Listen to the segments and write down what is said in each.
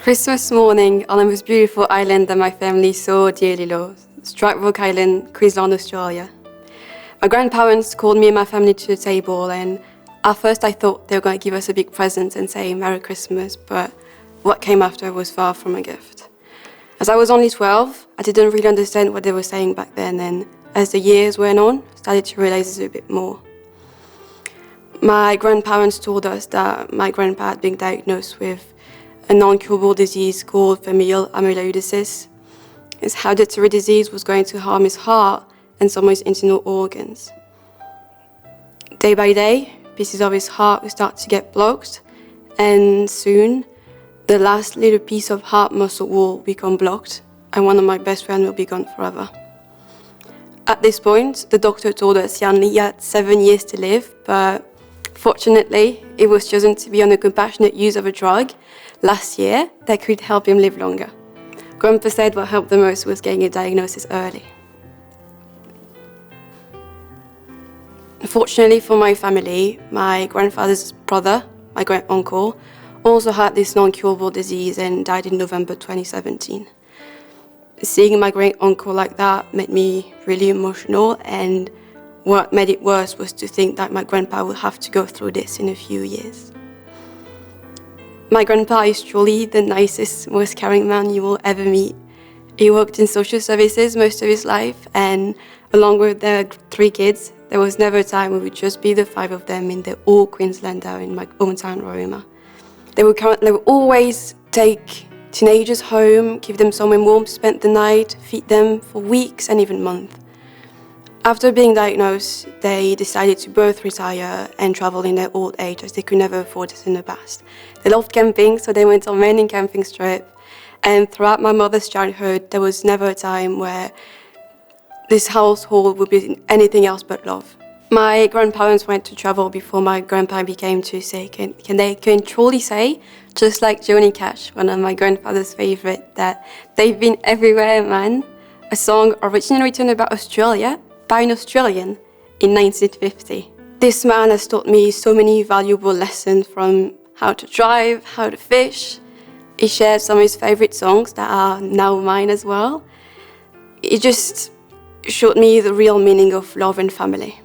Christmas morning on the most beautiful island that my family so dearly loves, Stradbroke Island, Queensland, Australia. My grandparents called me and my family to the table, and at first I thought they were going to give us a big present and say Merry Christmas, but what came after was far from a gift. As I was only 12, I didn't really understand what they were saying back then, and as the years went on, I started to realize it a bit more. My grandparents told us that my grandpa had been diagnosed with a non-curable disease called familial amyloidosis. This hereditary disease was going to harm his heart and some of his internal organs. Day by day, pieces of his heart would start to get blocked, and soon the last little piece of heart muscle will become blocked, and one of my best friends will be gone forever. At this point, the doctor told us he only had 7 years to live, but fortunately, he was chosen to be on a compassionate use of a drug last year that could help him live longer. Grandpa said what helped the most was getting a diagnosis early. Fortunately for my family, my grandfather's brother, my great-uncle, also had this non-curable disease and died in November 2017. Seeing my great-uncle like that made me really emotional, and what made it worse was to think that my grandpa would have to go through this in a few years. My grandpa is truly the nicest, most caring man you will ever meet. He worked in social services most of his life, and along with their 3 kids, there was never a time we would just be the 5 of them in the old Queenslander in my hometown, Roma. They would always take teenagers home, give them somewhere warm to spend the night, feed them for weeks and even months. After being diagnosed, they decided to both retire and travel in their old age, as they could never afford it in the past. They loved camping, so they went on many camping trips. And throughout my mother's childhood, there was never a time where this household would be anything else but love. My grandparents went to travel before my grandpa became too sick, and they can truly say, just like Johnny Cash, one of my grandfather's favorite, that they've been everywhere, man. A song originally written about Australia by an Australian in 1950. This man has taught me so many valuable lessons, from how to drive, how to fish. He shared some of his favorite songs that are now mine as well. He just showed me the real meaning of love and family.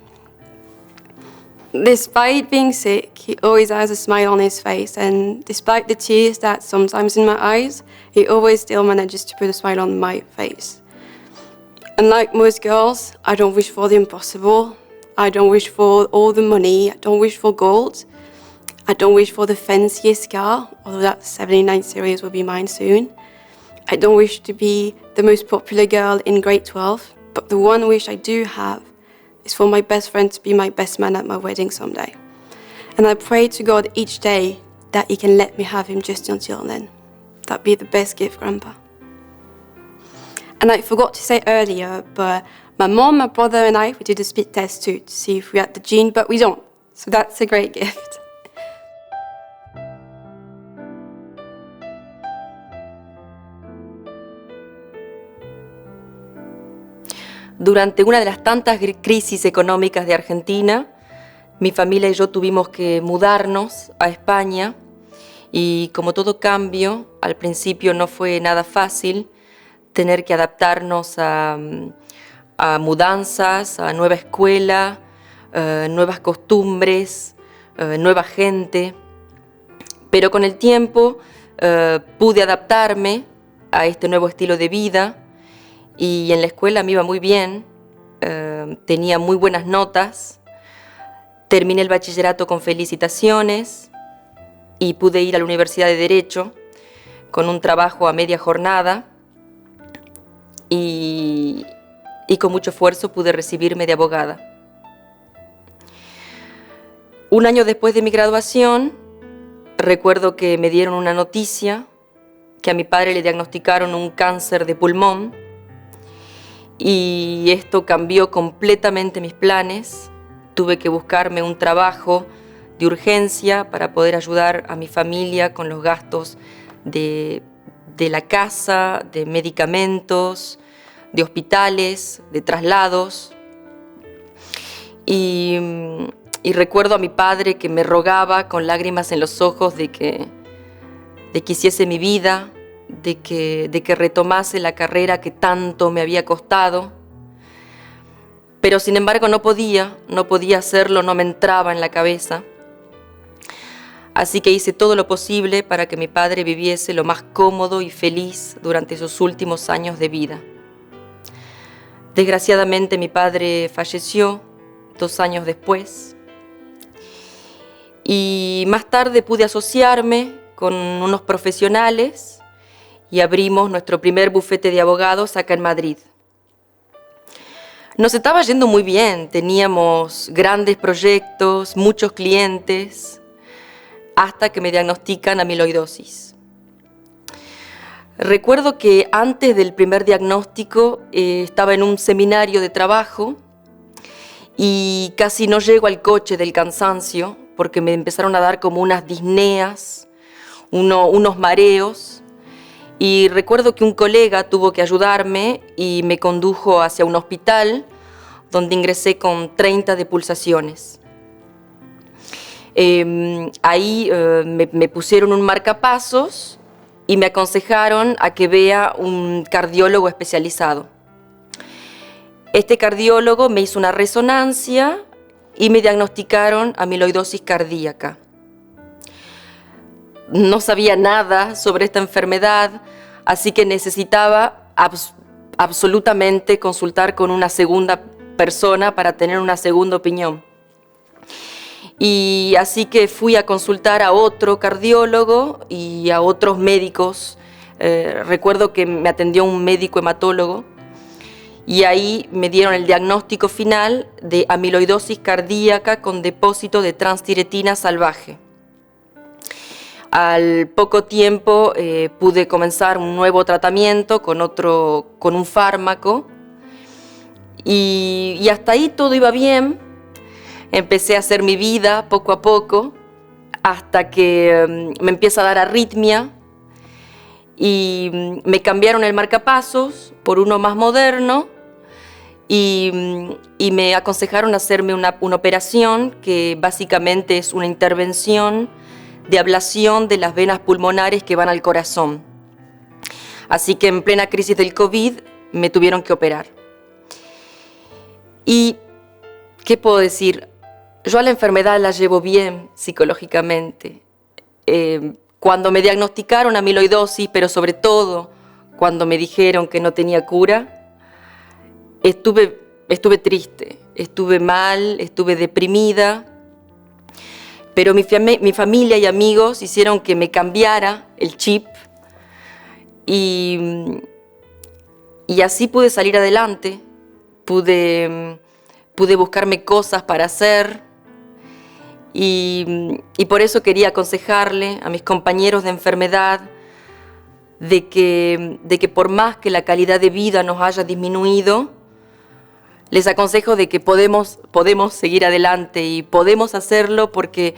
Despite being sick, he always has a smile on his face, and despite the tears that sometimes in my eyes, he always still manages to put a smile on my face. Unlike most girls, I don't wish for the impossible. I don't wish for all the money. I don't wish for gold. I don't wish for the fanciest car, although that 79 series will be mine soon. I don't wish to be the most popular girl in grade 12, but the one wish I do have is for my best friend to be my best man at my wedding someday. And I pray to God each day that he can let me have him just until then. That'd be the best gift, Grandpa. And I forgot to say earlier, but my mom, my brother and I, we did a speed test too to see if we had the gene, but we don't. So that's a great gift. Durante una de las tantas crisis económicas de Argentina, mi familia y yo tuvimos que mudarnos a España, y como todo cambio, al principio no fue nada fácil tener que adaptarnos a mudanzas, a nueva escuela, nuevas costumbres, nueva gente. Pero con el tiempo pude adaptarme a este nuevo estilo de vida, y en la escuela me iba muy bien, tenía muy buenas notas, terminé el bachillerato con felicitaciones y pude ir a la Universidad de Derecho con un trabajo a media jornada, y con mucho esfuerzo pude recibirme de abogada. Un año después de mi graduación, recuerdo que me dieron una noticia, que a mi padre le diagnosticaron un cáncer de pulmón, y esto cambió completamente mis planes. Tuve que buscarme un trabajo de urgencia para poder ayudar a mi familia con los gastos de la casa, de medicamentos, de hospitales, de traslados. Y recuerdo a mi padre que me rogaba con lágrimas en los ojos de que de que hiciese mi vida, de que retomase la carrera que tanto me había costado. Pero sin embargo no podía hacerlo, no me entraba en la cabeza. Así que hice todo lo posible para que mi padre viviese lo más cómodo y feliz durante sus últimos años de vida. Desgraciadamente mi padre falleció 2 años después. Y más tarde pude asociarme con unos profesionales y abrimos nuestro primer bufete de abogados acá en Madrid. Nos estaba yendo muy bien, teníamos grandes proyectos, muchos clientes, hasta que me diagnostican amyloidosis. Recuerdo que antes del primer diagnóstico estaba en un seminario de trabajo y casi no llego al coche del cansancio porque me empezaron a dar como unas disneas, unos mareos. Y recuerdo que un colega tuvo que ayudarme y me condujo hacia un hospital donde ingresé con 30 de pulsaciones. Ahí me pusieron un marcapasos y me aconsejaron a que vea un cardiólogo especializado. Este cardiólogo me hizo una resonancia y me diagnosticaron amyloidosis cardíaca. No sabía nada sobre esta enfermedad, así que necesitaba absolutamente consultar con una segunda persona para tener una segunda opinión. Y así que fui a consultar a otro cardiólogo y a otros médicos. Recuerdo que me atendió un médico hematólogo y ahí me dieron el diagnóstico final de amiloidosis cardíaca con depósito de transtiretina salvaje. Al poco tiempo pude comenzar un nuevo tratamiento con un fármaco y hasta ahí todo iba bien. Empecé a hacer mi vida poco a poco hasta que me empieza a dar arritmia y me cambiaron el marcapasos por uno más moderno y me aconsejaron hacerme una operación que básicamente es una intervención de ablación de las venas pulmonares que van al corazón. Así que en plena crisis del COVID me tuvieron que operar. ¿Y qué puedo decir? Yo a la enfermedad la llevo bien psicológicamente. Cuando me diagnosticaron amiloidosis, pero sobre todo cuando me dijeron que no tenía cura, estuve triste, estuve mal, estuve deprimida, pero mi familia y amigos hicieron que me cambiara el chip y así pude salir adelante, pude buscarme cosas para hacer. Y por eso quería aconsejarle a mis compañeros de enfermedad de que por más que la calidad de vida nos haya disminuido, les aconsejo de que podemos seguir adelante y podemos hacerlo porque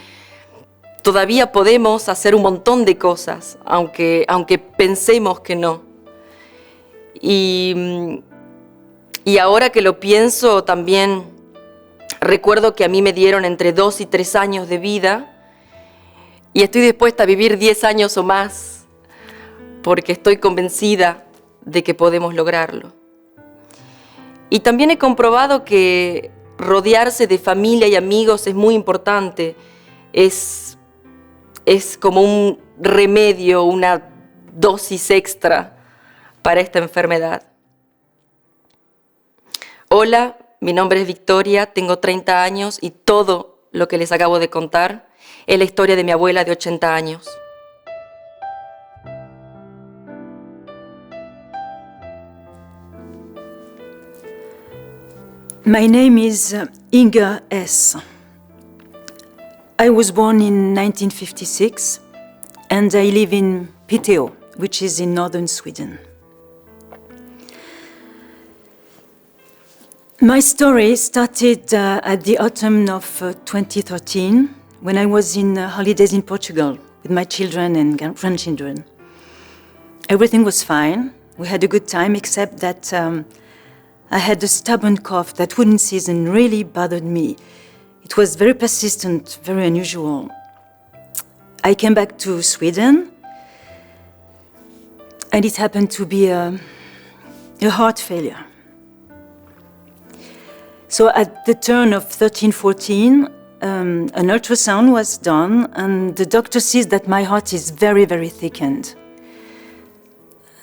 todavía podemos hacer un montón de cosas, aunque pensemos que no. Y ahora que lo pienso también, recuerdo que a mí me dieron entre 2 y 3 años de vida y estoy dispuesta a vivir 10 años o más porque estoy convencida de que podemos lograrlo. Y también he comprobado que rodearse de familia y amigos es muy importante. Es como un remedio, una dosis extra para esta enfermedad. Hola. Mi nombre es Victoria, tengo 30 años y todo lo que les acabo de contar es la historia de mi abuela de 80 años. My name is Inga S. I was born in 1956 and I live in Piteå, which is in northern Sweden. My story started at the autumn of 2013 when I was in holidays in Portugal with my children and grandchildren. Everything was fine. We had a good time, except that I had a stubborn cough that wouldn't cease and really bothered me. It was very persistent, very unusual. I came back to Sweden and it happened to be a heart failure. So at the turn of 13, 14, an ultrasound was done, and the doctor sees that my heart is very, very thickened.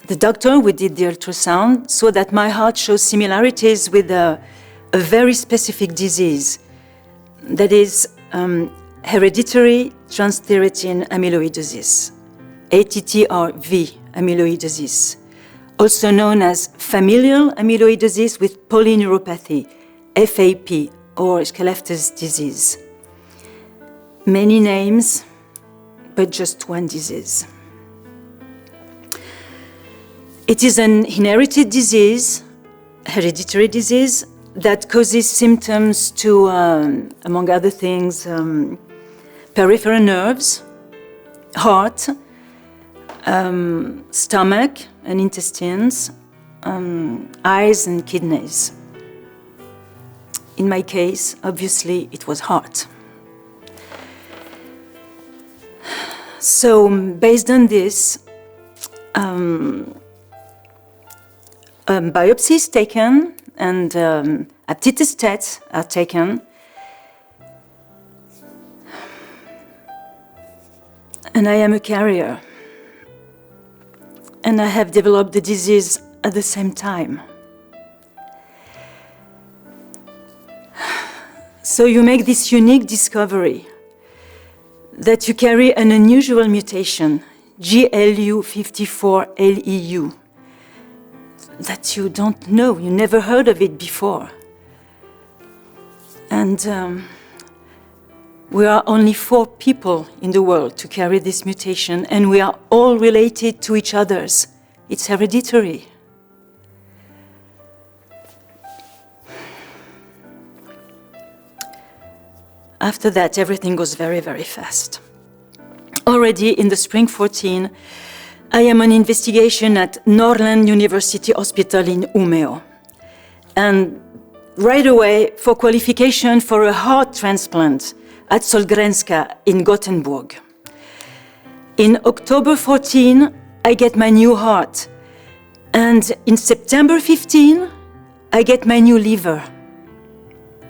The doctor who did the ultrasound saw that my heart shows similarities with a very specific disease, that is hereditary transthyretin amyloidosis, ATTR-V amyloidosis, also known as familial amyloidosis with polyneuropathy, FAP, or Schleifter's disease. Many names, but just one disease. It is an inherited disease, hereditary disease, that causes symptoms to, among other things, peripheral nerves, heart, stomach and intestines, eyes and kidneys. In my case, obviously, it was heart. So, based on this, biopsy is taken and aptitude tests are taken. And I am a carrier. And I have developed the disease at the same time. So you make this unique discovery that you carry an unusual mutation, GLU54LEU, that you don't know, you never heard of it before. And we are only 4 people in the world to carry this mutation, and we are all related to each other. It's hereditary. After that, everything goes very, very fast. Already in the spring 14, I am on investigation at Norrland University Hospital in Umeå. And right away, for qualification for a heart transplant at Solgrenska in Gothenburg. In October 14, I get my new heart. And in September 15, I get my new liver.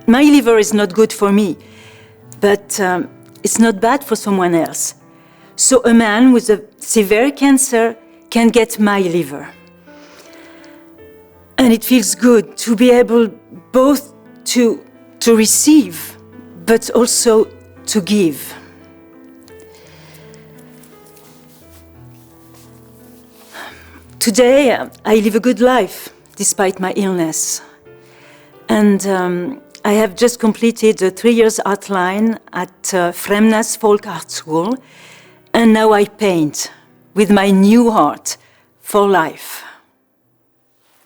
My liver is not good for me, but it's not bad for someone else. So a man with a severe cancer can get my liver. And it feels good to be able both to receive, but also to give. Today, I live a good life, despite my illness. And I have just completed a 3 years art line at Fremnas Folk Art School, and now I paint with my new heart for life.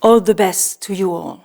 All the best to you all.